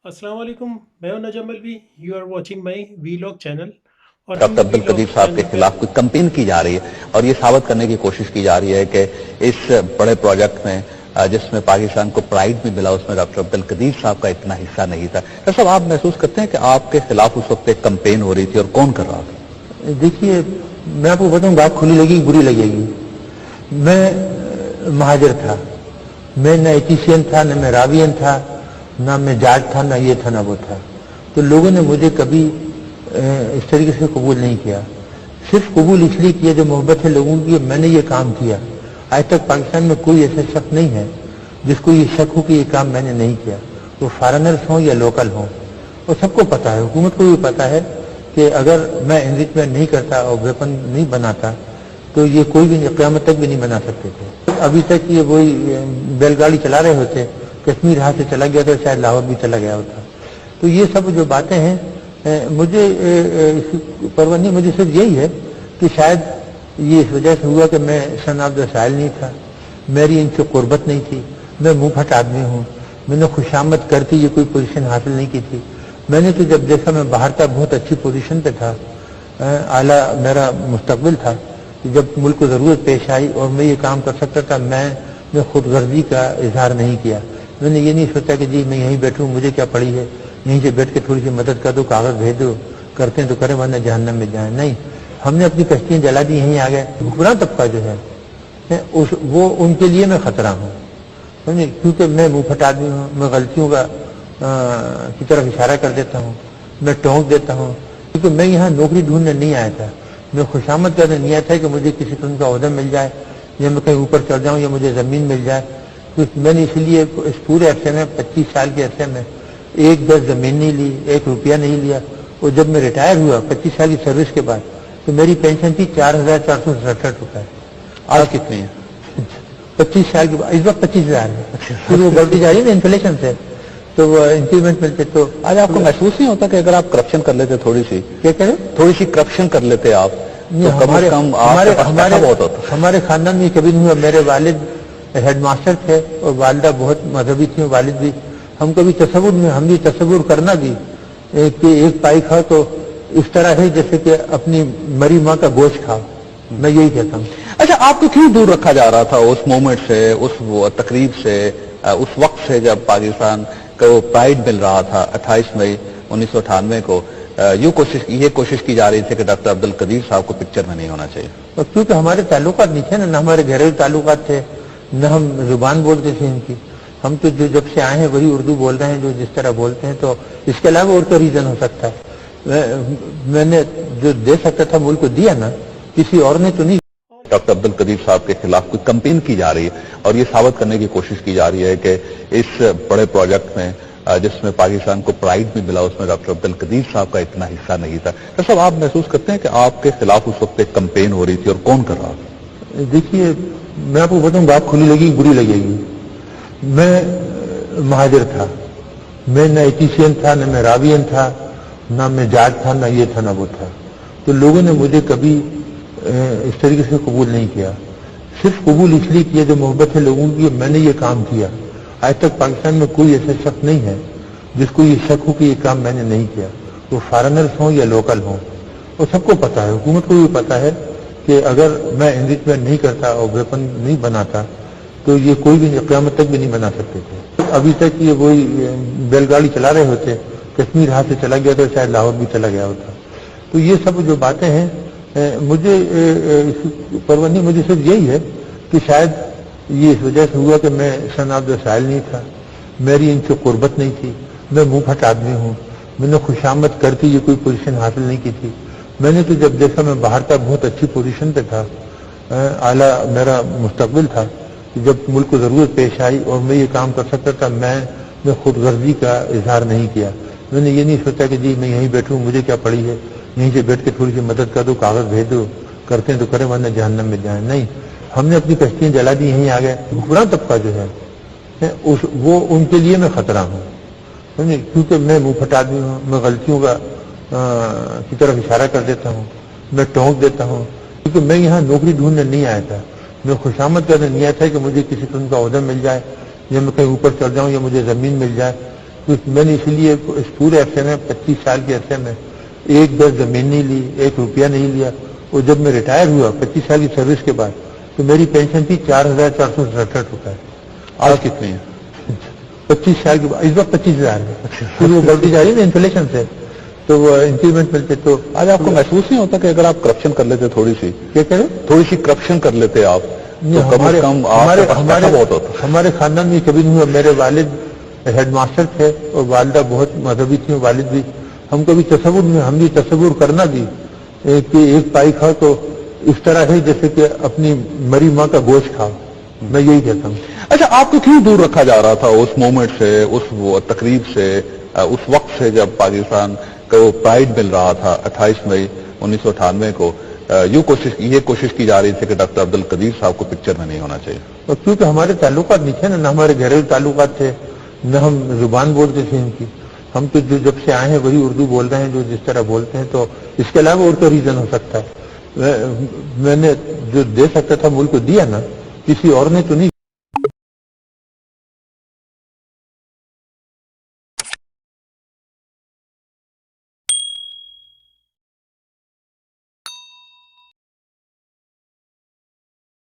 अस्सलाम वालेकुम, मैं हूं Najam Alvi. You are watching my vlog channel. और डॉक्टर अब्दुल कदीर साहब के खिलाफ कोई कंपेन की जा रही है और ये साबित करने की कोशिश की जा रही है कि इस बड़े प्रोजेक्ट में जिसमें पाकिस्तान को प्राइड भी मिला उसमें डॉक्टर अब्दुल कदीर साहब का इतना हिस्सा नहीं था। डॉक्टर साहब, आप महसूस करते हैं कि आपके खिलाफ उस वक्त एक कंपेन हो रही थी और कौन कर रहा था? देखिए, मैं आपको बताऊं, बात खुली लगेगी बुरी लगेगी। मैं महाजर था, मैं न एथिशियन था, न मैं रावियन था, ना मैं जाट था, ना ये था, ना वो था। तो लोगों ने मुझे कभी इस तरीके से कबूल नहीं किया। सिर्फ कबूल इसलिए किया जो मोहब्बत है लोगों की, मैंने ये काम किया। आज तक पाकिस्तान में कोई ऐसा शख्स नहीं है जिसको ये शक हो कि ये काम मैंने नहीं किया, तो फॉरेनर्स हों या लोकल हों। और सबको पता है, हुकूमत को भी पता है कि अगर मैं एनरिचमेंट नहीं करता और वेपन नहीं बनाता तो ये कोई भी क़यामत तक भी नहीं बना सकते थे। अभी तक ये वही बैलगाड़ी चला रहे होते, कश्मीर हाथ से चला गया तो शायद लाहौर भी चला गया होता। तो ये सब जो बातें हैं मुझे परवाह नहीं, मुझे सिर्फ यही है कि शायद ये इस वजह से हुआ कि मैं सन ऑफ द साइल नहीं था, मेरी इनसे कुर्बत नहीं थी, मैं मुंह फट आदमी हूँ, मैंने खुशामद करके ये कोई पोजीशन हासिल नहीं की थी। मैंने तो जब देखा मैं बाहर था, बहुत अच्छी पोजीशन पे था, आला मेरा मुस्तकबिल था, कि जब मुल्क को ज़रूरत पेश आई और मैं ये काम कर सकता था, मैं खुदगर्जी का इजहार नहीं किया। मैंने ये नहीं सोचा कि जी मैं यहीं बैठूँ, मुझे क्या पड़ी है, यहीं से बैठ के थोड़ी सी मदद कर दो, कागज़ भेज दो, करते हैं तो करें वरना जहन्नम में जाएं। नहीं, हमने अपनी कश्तियाँ जला दी, यहीं आ गए। हुक्मरान तबका जो है वो उनके लिए मैं खतरा हूँ, समझे, क्योंकि मैं मुँह फट आदमी हूँ, मैं गलतियों की तरफ इशारा कर देता हूँ, मैं टोंक देता हूँ। क्योंकि मैं यहाँ नौकरी ढूंढने नहीं आया था, मैं खुशामद करने नहीं आया था कि मुझे किसी किस्म का ओहदा मिल जाए या मैं कहीं ऊपर चढ़ जाऊँ या मुझे ज़मीन मिल जाए। तो मैंने इसलिए इस पूरे अरसे में 25 साल के अरसे में एक गज ज़मीन नहीं ली, 1 रुपया नहीं लिया। और जब मैं रिटायर हुआ 25 साल की सर्विस के बाद, तो मेरी पेंशन थी 4,467 रुपये। आज कितनी है? 25 साल के बाद इस वक्त 25,000 है। फिर वो बढ़ती जा रही है ना इन्फ्लेशन से, तो वो इंक्रीमेंट मिलते। तो आज आपको महसूस नहीं होता कि अगर आप करप्शन कर लेते, थोड़ी सी क्या करें, थोड़ी सी करप्शन कर लेते आप, तो हमारे खानदान में कभी नहीं हुआ। मेरे वालिद हेडमास्टर थे और वालिदा बहुत मजहबी थी, वालिद भी। हम कभी तसव्वुर में, हम भी तसव्वुर करना भी कि एक पाई खाओ तो इस तरह है जैसे कि अपनी मरी माँ का गोश्त खाओ, मैं यही कहता हूँ। अच्छा, आपको क्यों दूर रखा जा रहा था उस मोमेंट से, उस तकरीब से, उस वक्त से जब पाकिस्तान को प्राइड मिल रहा था 28 मई 1998 को? ये कोशिश की जा रही थी कि डॉक्टर अब्दुल कदीर साहब को पिक्चर में नहीं होना चाहिए। और क्योंकि हमारे ताल्लुकात नहीं थे ना हमारे घरेलू ताल्लुकात थे, न हम जुबान बोलते थे इनकी। हम तो जो जब से आए हैं वही उर्दू बोल रहे हैं जो जिस तरह बोलते हैं। तो इसके अलावा और तो रीजन हो सकता है। मैंने जो दे सकता था मुल्क को दिया ना, किसी और ने तो नहीं। डॉक्टर अब्दुल कदीर साहब के खिलाफ कोई कंपेन की जा रही है और ये साबित करने की कोशिश की जा रही है कि इस बड़े प्रोजेक्ट में जिसमें पाकिस्तान को प्राइड भी मिला उसमें डॉक्टर अब्दुल कदीर साहब का इतना हिस्सा नहीं था। डॉक्टर साहब, आप महसूस करते हैं कि आपके खिलाफ उस वक्त एक कंपेन हो रही थी और कौन कर रहा था? देखिए, मैं आपको बताऊं, बात खुली लगेगी बुरी लगेगी। मैं महाजर था, मैं न एथिशियन था, न मैं रावियन था, ना मैं जाट था, ना ये था, ना वो था। तो लोगों ने मुझे कभी इस तरीके से कबूल नहीं किया। सिर्फ कबूल इसलिए किया जो मोहब्बत है लोगों की, मैंने ये काम किया। आज तक पाकिस्तान में कोई ऐसा शख्स नहीं है जिसको ये शक हो कि ये काम मैंने नहीं किया, तो फॉरेनर्स हों या लोकल हों। और सबको पता है, हुकूमत को भी पता है कि अगर मैं एनरिचमेंट नहीं करता और वेपन नहीं बनाता तो ये कोई भी क़यामत तक भी नहीं बना सकते थे। अभी तक ये वही बैलगाड़ी चला रहे होते, कश्मीर हाथ से चला गया तो शायद लाहौर भी चला गया होता। तो ये सब जो बातें हैं मुझे परवाह नहीं, मुझे सिर्फ यही है कि शायद ये इस वजह से हुआ कि मैं सन ऑफ द साइल नहीं था, मेरी इनसे कुर्बत नहीं थी, मैं मुंह फट आदमी हूँ, मैंने खुशामद करके ये कोई पोजीशन हासिल नहीं की थी। मैंने तो जब देखा मैं बाहर था, बहुत अच्छी पोजीशन पे था, आला मेरा मुस्तकबिल था, कि जब मुल्क को ज़रूरत पेश आई और मैं ये काम कर सकता था, मैं खुदगर्जी का इजहार नहीं किया। मैंने ये नहीं सोचा कि जी मैं यहीं बैठूँ, मुझे क्या पड़ी है, यहीं से बैठ के थोड़ी सी मदद कर दो, कागज़ भेज दो, करते हैं तो करें वरना जहन्नम में जाएं। नहीं, हमने अपनी कश्तियाँ जला दी, यहीं आ गए। हुक्मरान तबका जो है वो उनके लिए मैं खतरा हूँ, समझे, क्योंकि मैं मुँह फट आदमी हूँ, मैं गलतियों की तरफ इशारा कर देता हूँ, मैं टोंक देता हूँ। क्योंकि मैं यहाँ नौकरी ढूंढने नहीं आया था, मैं खुशामद करने नहीं आया था कि मुझे किसी किस्म का ओहदा मिल जाए या मैं कहीं ऊपर चढ़ जाऊँ या मुझे ज़मीन मिल जाए। میں نے اس لیے اس پورے عرصے میں 25 سال کے عرصے میں ایک گز زمین نہیں لی, 1 روپیہ نہیں لیا. اور جب میں ریٹائر ہوا 25 سال کی سروس کے بعد تو میری پینشن تھی 4,467 روپے. آج کتنی ہے؟ 25 سال کے بعد اس وقت 25,000 ہے. پھر وہ بڑھتی جا رہی ہے نا انفلیشن سے, تو وہ انکریمنٹ ملتے. تو آج آپ کو محسوس نہیں ہوتا کہ اگر آپ کرپشن کر لیتے, تھوڑی سی کیا کریں, تھوڑی سی کرپشن کر لیتے آپ, تو کم از کم آپ کے پاس پیسہ بہت ہوتا؟ ہمارے خاندان میں کبھی نہیں ہوا. میرے والد ہیڈ ماسٹر تھے اور والدہ بہت مذہبی تھی, والد بھی. ہم کو بھی تصور نہیں, ہم بھی تصور کرنا بھی کہ ایک پائی کھاؤ تو اس طرح ہے جیسے کہ اپنی مری ماں کا گوشت کھاؤ. میں یہی کہتا ہوں. اچھا, آپ کو کیوں دور رکھا جا رہا تھا اس مومنٹ سے, اس وہ تقریب سے, اس وقت سے جب پاکستان کو وہ پرائیڈ مل رہا تھا 28 مئی 1998 کو؟ یہ کوشش کی جا رہی تھی کہ ڈاکٹر عبد القدیر صاحب کو پکچر میں نہیں ہونا چاہیے. اور کیونکہ ہمارے تعلقات نہیں تھے نہ ہمارے گھریلو تعلقات تھے, نہ ہم زبان بولتے تھے ان کی. ہم تو جو جب سے آئے ہیں وہی اردو بول رہے ہیں جو جس طرح بولتے ہیں. تو اس کے علاوہ اور تو ریزن ہو سکتا ہے. میں نے جو دے سکتا تھا ملک کو دیا نا, کسی اور نے تو نہیں.